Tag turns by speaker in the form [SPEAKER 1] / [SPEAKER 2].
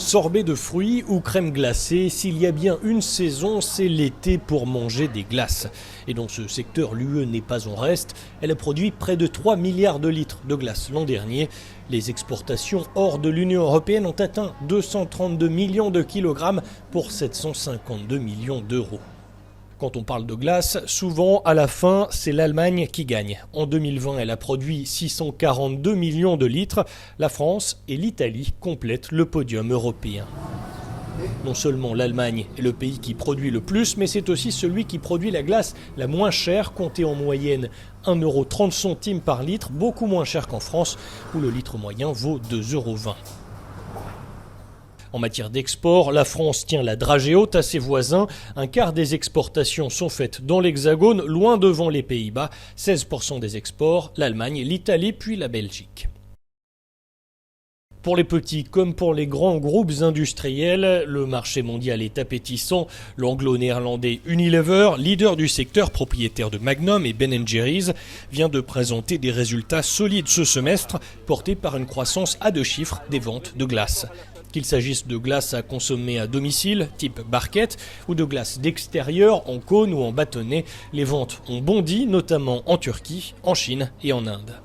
[SPEAKER 1] Sorbet de fruits ou crème glacée, s'il y a bien une saison, c'est l'été pour manger des glaces. Et dans ce secteur, l'UE n'est pas en reste. Elle a produit près de 3 milliards de litres de glace l'an dernier. Les exportations hors de l'Union européenne ont atteint 232 millions de kilogrammes pour 752 millions d'euros. Quand on parle de glace, souvent à la fin, c'est l'Allemagne qui gagne. En 2020, elle a produit 642 millions de litres. La France et l'Italie complètent le podium européen. Non seulement l'Allemagne est le pays qui produit le plus, mais c'est aussi celui qui produit la glace la moins chère, comptée en moyenne 1,30 € par litre, beaucoup moins cher qu'en France, où le litre moyen vaut 2,20 €. En matière d'export, la France tient la dragée haute à ses voisins. Un quart des exportations sont faites dans l'Hexagone, loin devant les Pays-Bas. 16% des exports, l'Allemagne, l'Italie puis la Belgique. Pour les petits comme pour les grands groupes industriels, le marché mondial est appétissant. L'anglo-néerlandais Unilever, leader du secteur, propriétaire de Magnum et Ben & Jerry's, vient de présenter des résultats solides ce semestre, portés par une croissance à 2 chiffres des ventes de glace. Qu'il s'agisse de glace à consommer à domicile, type barquette, ou de glace d'extérieur, en cône ou en bâtonnet, les ventes ont bondi, notamment en Turquie, en Chine et en Inde.